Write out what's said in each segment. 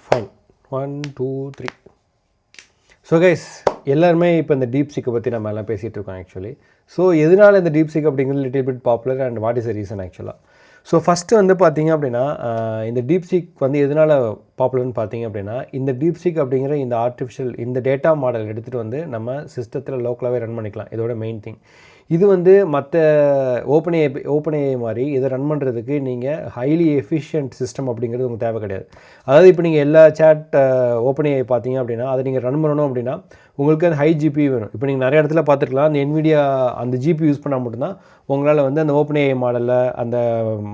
Fine 1 2 3. So guys எல்லாருமே இப்போ இந்த டீப்சீக்கை பற்றி நம்ம எல்லாம் பேசிகிட்டு இருக்கோம் ஆக்சுவலி. ஸோ எதனால் இந்த டீப்சீக் அப்படிங்கிறது little bit popular and what is the reason ஆக்சுவலாக? ஸோ ஃபஸ்ட்டு வந்து பார்த்திங்க அப்படின்னா இந்த டீப்சீக் வந்து எதனால் பாப்புலர்னு பார்த்தீங்க அப்படின்னா, இந்த டீப்சீக் அப்படிங்கிற இந்த ஆர்டிஃபிஷியல் இந்த டேட்டா மாடல் எடுத்துகிட்டு வந்து நம்ம சிஸ்டத்தில் லோக்கலாகவே ரன் பண்ணிக்கலாம். இதோட மெயின் திங் இது வந்து மற்ற ஓப்பன் ஏஐ மாதிரி இதை ரன் பண்ணுறதுக்கு நீங்கள் ஹைலி எஃபிஷியன்ட் சிஸ்டம் அப்படிங்கிறது உங்களுக்கு தேவை கிடையாது. அதாவது இப்போ நீங்கள் எல்லா ஓப்பன் ஏஐ பார்த்தீங்க அப்படின்னா அதை நீங்கள் ரன் பண்ணணும் அப்படின்னா உங்களுக்கு அந்த ஹை ஜிபி வேணும். இப்போ நீங்கள் நிறைய இடத்துல பார்த்துருக்கலாம், அந்த NVIDIA அந்த ஜிபி யூஸ் பண்ணால் மட்டும்தான் உங்களால் வந்து அந்த ஓப்பன் ஏஐ மாடலில் அந்த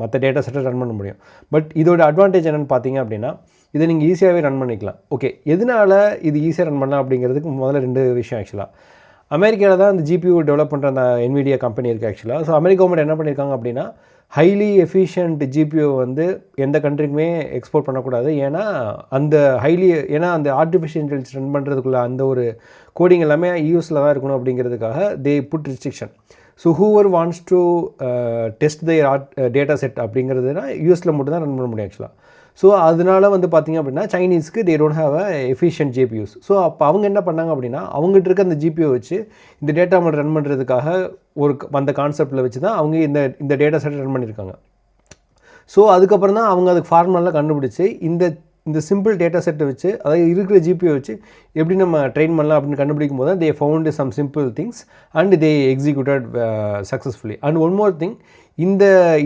மற்ற டேட்டா செட்டை ரன் பண்ண முடியும். பட் இதோட அட்வான்டேஜ் என்னென்னு பார்த்தீங்க அப்படின்னா, இதை நீங்கள் ஈஸியாகவே ரன் பண்ணிக்கலாம். ஓகே, எதனால் இது ஈஸியாக ரன் பண்ணலாம் அப்படிங்கிறதுக்கு முதல்ல 2 விஷயம் ஆக்சுவலாக. அமெரிக்காவில் தான் அந்த ஜிபியூ டெவலப் பண்ணுற அந்த NVIDIA கம்பெனி இருக்குது ஆக்சுவலாக. ஸோ அமெரிக்கா கவர்மெண்ட் என்ன பண்ணியிருக்காங்க அப்படின்னா, ஹைலி எஃபிஷியன்ட் ஜிபியூ வந்து எந்த கண்ட்ரிக்குமே எக்ஸ்போர்ட் பண்ணக்கூடாது. ஏன்னா அந்த ஆர்டிஃபிஷியல் இன்டெலிஜென்ஸ் ரன் பண்ணுறதுக்குள்ள அந்த ஒரு கோடிங் எல்லாமே யூஎஸில் தான் இருக்கணும் அப்படிங்கிறதுக்காக they put restriction. So whoever wants to test their data set அப்படிங்கிறதுனா யூஎஸில் மட்டும் தான் ரன் பண்ண முடியும் ஆக்சுவலாக. ஸோ அதனால வந்து பார்த்திங்க அப்படின்னா சைனீஸ்க்கு they don't have efficient GPUs. So அப்போ அவங்க என்ன பண்ணாங்க அப்படின்னா, அவங்ககிட்ட இருக்க அந்த ஜிபியூ வச்சு இந்த டேட்டா மாடல் ரன் பண்ணுறதுக்காக அந்த கான்செப்டில் வச்சு தான் அவங்க இந்த டேட்டா செட் ரன் பண்ணியிருக்காங்க. ஸோ அதுக்கப்புறம் தான் அவங்க அதுக்கு ஃபார்முலாலாம் கண்டுபிடிச்சி இந்த சிம்பிள் டேட்டா செட்டை வச்சு, அதாவது இருக்கிற ஜிபியை வச்சு எப்படி நம்ம ட்ரெயின் பண்ணலாம் அப்படின்னு கண்டுபிடிக்கும் போது they found some simple things and they executed successfully. And one more thing,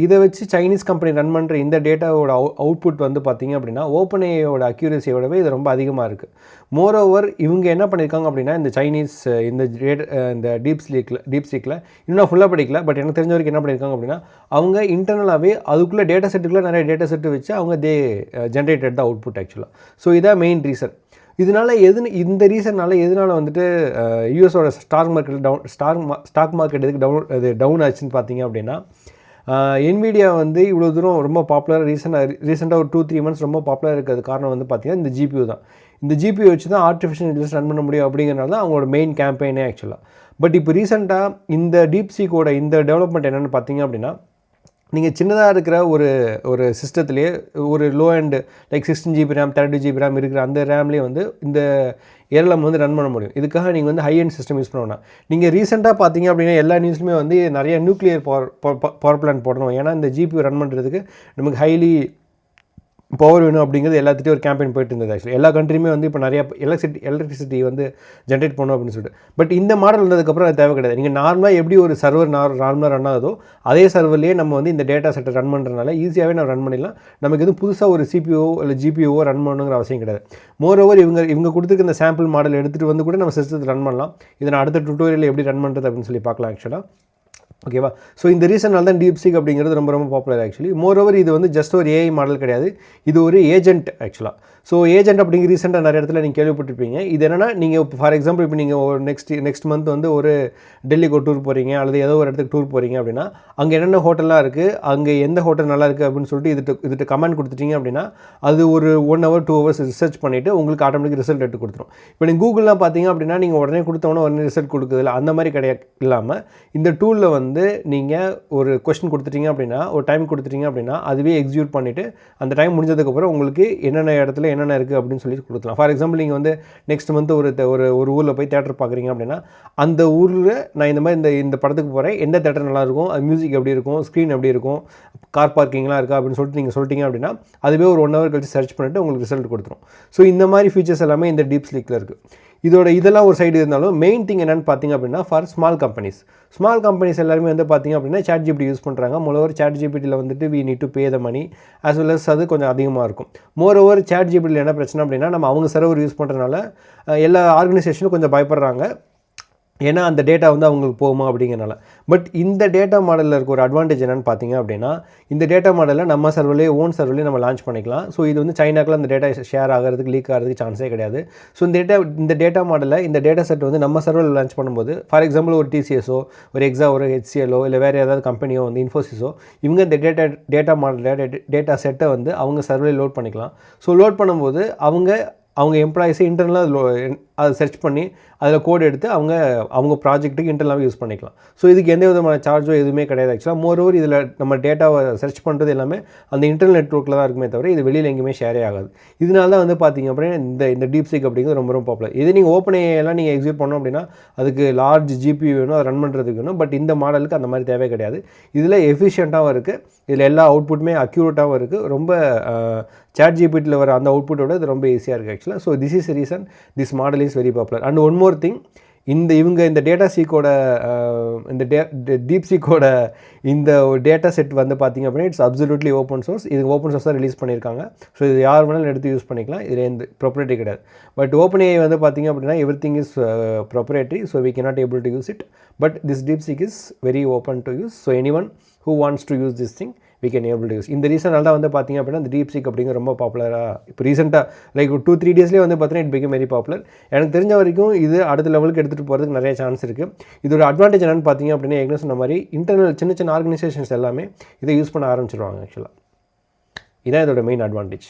இதை வச்சு சைனீஸ் கம்பெனி ரன் பண்ணுற இந்த டேட்டாவோட அவுட்புட் வந்து பார்த்திங்க அப்படின்னா ஓப்பன் ஏஐயோட அக்யூரஸியோடவே இது ரொம்ப அதிகமாக இருக்குது. மோரோவர் இவங்க என்ன பண்ணியிருக்காங்க அப்படின்னா, இந்த சைனீஸ் இந்த டீப்சீக்கில் இன்னும் ஃபுல்லாக படிக்கல, பட் எனக்கு தெரிஞ்ச வரைக்கும் என்ன பண்ணியிருக்காங்க அப்படின்னா, அவங்க இன்டர்னலாகவே அதுக்குள்ளே டேட்டா செட்டுக்குள்ளே நிறைய டேட்டா செட்டு வச்சு அவங்க ஜென்ரேட்டட் த அவுட்புட் ஆக்சுவலாக. ஸோ இதான் மெயின் ரீசன். இந்த ரீசன்னால் எதனால் வந்துட்டு யூஎஸோட ஸ்டாக் மார்க்கெட் எதுக்கு டவுன் ஆச்சுன்னு பார்த்தீங்க அப்படின்னா, NVIDIA வந்து இவ்வளோ தூரம் ரொம்ப பாப்புலராக ரீசெண்டாக ஒரு 2-3 மந்த்ஸ் ரொம்ப பாப்புலராக இருக்கிறது காரணம் வந்து பார்த்திங்கன்னா இந்த ஜிபியூ தான். இந்த ஜிபியூ வச்சு தான் ஆர்டிஃபிஷியல் இன்டெலிஜென்ஸ் ரன் பண்ண முடியும் அப்படிங்கிறனால தான் அவங்களோட மெயின் கேம்பெயினே ஆக்சுவலாக. பட் இப்போ ரீசெண்டாக இந்த டீப்சீக்கோட இந்த டெவலப்மெண்ட் என்னென்னு பார்த்தீங்க அப்படின்னா, நீங்கள் சின்னதாக இருக்கிற ஒரு சிஸ்டத்துலேயே ஒரு low and like 16 GB RAM 32 GB RAM இருக்கிற அந்த ரேம்லேயே வந்து இந்த LLM வந்து ரன் பண்ண முடியும். இதுக்காக நீங்கள் வந்து ஹை எண்ட் சிஸ்டம் யூஸ் பண்ணணும். நீங்கள் ரீசெண்டாக பார்த்தீங்க அப்படின்னா எல்லா நியூஸ்லையுமே வந்து நிறைய நியூக்ளியர் பவர் பிளான்ட் போடணும். ஏன்னா இந்த ஜிபியூ ரன் பண்ணுறதுக்கு நமக்கு ஹைலி பவர் வேணும் அப்படிங்கிறது எல்லாத்துட்டையும் ஒரு கேம்பெயின் போயிட்டு இருந்தது ஆக்சுவலி. எல்லா கண்ட்ரியுமே வந்து இப்போ நிறையா எலக்ட்ரிசிட்டி வந்து ஜென்ரேட் பண்ணணும் அப்படின்னு சொல்லிட்டு. பட் இந்த மாடல் வந்ததுக்கப்புறம் அது தேவை கிடையாது. நீங்கள் நார்மலாக எப்படி ஒரு சர்வர் நார்மலாக ரன் ஆகுதோ அதே சர்வர்லேயே நம்ம வந்து இந்த டேட்டா செட்டை ரன் பண்ணுறதுனால ஈஸியாகவே நம்ம ரன் பண்ணிடலாம். நமக்கு எதுவும் புதுசாக ஒரு CPU இல்லை GPU ரன் பண்ணணுங்கிற அவசியம் கிடையாது. மோரோவர் இவங்க கொடுத்துருக்க இந்த சாம்பிள் மாடல் எடுத்துகிட்டு வந்து கூட நம்ம சிஸ்டத்தில் ரன் பண்ணலாம். இதை நான் அடுத்த டுட்டோரியல் எப்படி ரன் பண்ணுறது அப்படின்னு சொல்லி பார்க்கலாம் ஆக்சுவலாக. ஓகேவா? ஸோ இந்த ரீசனால் தான் டீப்சீக் அப்படிங்கிறது ரொம்ப ரொம்ப பாப்புலர் ஆக்சுவலி. மோரோவர் இது வந்து ஜஸ்ட் ஒரு ஏஐ மாடல் கிடையாது, இது ஒரு ஏஜென்ட் ஆக்சுவலாக. ஸோ ஏஜென்ட் அப்படிங்கிற ரீசெண்டாக நிறைய இடத்துல நீங்கள் கேள்விப்பட்டிருப்பீங்க. இது என்னென்னா, நீங்கள் இப்போ ஃபார் எக்ஸாம்பிள் இப்போ நீங்கள் ஒரு நெக்ஸ்ட் மந்த் வந்து ஒரு டெல்லிக்கு ஒரு டூர் போகிறீங்க அல்லது ஏதோ ஒரு இடத்துக்கு டூர் போகிறீங்க அப்படின்னா, அங்கே என்னென்ன ஹோட்டலாக இருக்குது, அங்கே எந்த ஹோட்டல் நல்லா இருக்குது அப்படின்னு சொல்லிட்டு இதுட்டு கமெண்ட் கொடுத்துட்டீங்க அப்படின்னா அது ஒரு 1 hour 2 hours ரிசர்ச் பண்ணிவிட்டு உங்களுக்கு ஆட்டோமேட்டிக் ரிசல்ட் எடுத்து கொடுத்துரும். இப்போ நீங்கள் கூகுளில் பார்த்தீங்க அப்படின்னா நீங்கள் உடனே உடனே ரிசல்ட் கொடுக்குறதில்ல, அந்த மாதிரி இல்லாமல் இந்த டூலில் வந்து நீங்கள் ஒரு கொஸ்டின் கொடுத்துட்டீங்க அப்படின்னா, ஒரு டைம் கொடுத்துட்டீங்க அப்படின்னா அதுவே எக்ஸிக்யூட் பண்ணிவிட்டு அந்த டைம் முடிஞ்சதுக்கப்புறம் உங்களுக்கு என்னென்ன இடத்துல என்னென்ன இருக்குது அப்படின்னு சொல்லி கொடுக்கலாம். ஃபார் எக்ஸாம்பிள் நீங்கள் வந்து நெக்ஸ்ட் மந்த் ஒரு ஊரில் போய் தேட்டர் பார்க்குறீங்க அப்படின்னா, அந்த ஊரில் நான் இந்த மாதிரி இந்த படத்துக்கு போகிறேன், எந்த தேட்டர் நல்லாயிருக்கும், அது மியூசிக் எப்படி இருக்கும், ஸ்க்ரீன் எப்படி இருக்கும், கார் பார்க்கிங்லாம் இருக்கா அப்படின்னு சொல்லிட்டு நீங்கள் சொல்லிட்டீங்க அப்படின்னா அதுவே ஒரு 1 hour கழிச்சு சர்ச் பண்ணிவிட்டு உங்களுக்கு ரிசல்ட் கொடுத்துரும். ஸோ இந்த மாதிரி ஃபீச்சர்ஸ் எல்லாமே இந்த டீப்சீக்கில் இருக்குது. இதெல்லாம் ஒரு சைடு இருந்தாலும் மெயின் திங் என்னென்னு பார்த்தீங்க அப்படின்னா, ஃபார் ஸ்மால் கம்பெனிஸ் எல்லாருமே வந்து பார்த்தீங்க அப்படின்னா ChatGPT யூஸ் பண்ணுறாங்க. மோரோவர் ChatGPTயில் வந்துட்டு we need to pay the money as well as அது கொஞ்சம் அதிகமாக இருக்கும். மோரோவர் ChatGPTயில் என்ன பிரச்சனை அப்படின்னா, நம்ம அவங்க சர்வர் யூஸ் பண்ணுறதுனால எல்லா ஆர்கனைசேஷனும் கொஞ்சம் பயப்படுறாங்க. ஏன்னா அந்த டேட்டா வந்து அவங்களுக்கு போகுமா அப்படிங்கிறனால. பட் இந்த டேட்டா மாடலில் இருக்க ஒரு அட்வான்டேஜ் என்னென்னு பார்த்தீங்க அப்படின்னா, இந்த டேட்டா மாடலில் நம்ம ஓன் சர்வர்லேயே நம்ம லான்ச் பண்ணிக்கலாம். ஸோ இது வந்து சைனாக்குலாம் அந்த டேட்டா ஷேர் ஆகிறதுக்கு லீக் ஆகிறதுக்கு சான்ஸே கிடையாது. ஸோ இந்த டேட்டா மாடலில் இந்த டேட்டா செட் வந்து நம்ம சர்வரில் லான்ச் பண்ணும்போது, ஃபார் எக்ஸாம்பிள் ஒரு TCSஓ ஒரு எக்ஸா ஒரு HCLஓ இல்லை வேறு ஏதாவது கம்பெனியோ வந்து இன்ஃபோசிஸோ இவங்க இந்த டேட்டா மாடலில் டேட்டா செட்டை வந்து அவங்க சர்வரில் லோட் பண்ணிக்கலாம். ஸோ லோட் பண்ணும்போது அவங்க எம்ப்ளாயிஸை இன்டர்னலாக அதை சர்ச் பண்ணி அதில் கோட் எடுத்து அவங்க ப்ராஜெக்ட்டுக்கு இன்டர்னலாகவே யூஸ் பண்ணிக்கலாம். ஸோ இதுக்கு எந்த விதமான சார்ஜோ எதுவுமே கிடையாது ஆக்சுவலாக. மோரோவர் இதில் நம்ம டேட்டாவை சர்ச் பண்ணுறது எல்லாமே அந்த இன்டர்னல் நெட்வொர்க்கில் தான் இருக்குமே தவிர இது வெளியில் எங்கேயுமே ஷேரே ஆகாது. இதனால தான் வந்து பார்த்திங்க அப்படின்னா இந்த DeepSeek அப்படிங்கிறது ரொம்ப ரொம்ப பாப்புலர். இது நீங்கள் OpenAI எல்லாம் நீங்கள் எக்ஸிக்யூட் பண்ணோம் அப்படின்னா அதுக்கு லார்ஜ் GPU வேணும், அதை ரன் பண்ணுறதுக்கு வேணும். பட் இந்த மாடலுக்கு அந்த மாதிரி தேவை கிடையாது. இதில் எஃபிஷியண்ட்டாகவும் இருக்குது, இதில் எல்லா அவுட்புட்டுமே அக்யூரேட்டாகவும் இருக்குது. ரொம்ப ChatGPTயில் வர அந்த அவுட்புட்டோட இது ரொம்ப ஈஸியாக இருக்குது ஆக்சுவலாக. So this is reason this model is very popular. And one more thing, இந்த டேட்டாசீக்கோட இந்த DeepSeekோட இந்த டேட்டா செட் வந்து பார்த்திங்க அப்படின்னா இட்ஸ் அப்சல்யூட்லி ஓப்பன் சோர்ஸ். இது ஓப்பன் சோர்ஸ் தான் ரிலீஸ் பண்ணியிருக்காங்க. ஸோ இது யார் வேணாலும் எடுத்து யூஸ் பண்ணிக்கலாம். இதில் எந்த ப்ரொப்ரேட்டரி கிடையாது. பட் OpenAI வந்து பார்த்திங்க அப்படின்னா everything is proprietary. So we cannot able to use it. But this DeepSeek is very open to use. So anyone who wants to use this thing we can able to use. இந்த ரீசனால் தான் வந்து பார்த்திங்க அப்படின்னா இந்த DeepSeek அப்படிங்கிற ரொம்ப பாப்புலராக இப்போ ரீசெண்டாக லைக் 2-3 டேஸ்லேயே வந்து பார்த்தீங்கன்னா இட் பிகம் வெரி பாப்புலர். எனக்கு தெரிஞ்ச வரைக்கும் இது அடுத்த லெவலுக்கு எடுத்துகிட்டு போகிறதுக்கு நிறைய சான்ஸ் இருக்குது. இதோட அட்வான்டேஜ் என்னென்னு பார்த்தீங்க அப்படின்னா ஏற்கனவே சொன்ன மாதிரி இன்டர்னல் சின்ன சின்ன ஆர்கனைசேஷன்ஸ் எல்லாமே இதை யூஸ் பண்ண ஆரம்பிச்சிருவாங்க ஆக்சுவலாக. இதான் இதோட மெயின் அட்வான்டேஜ்.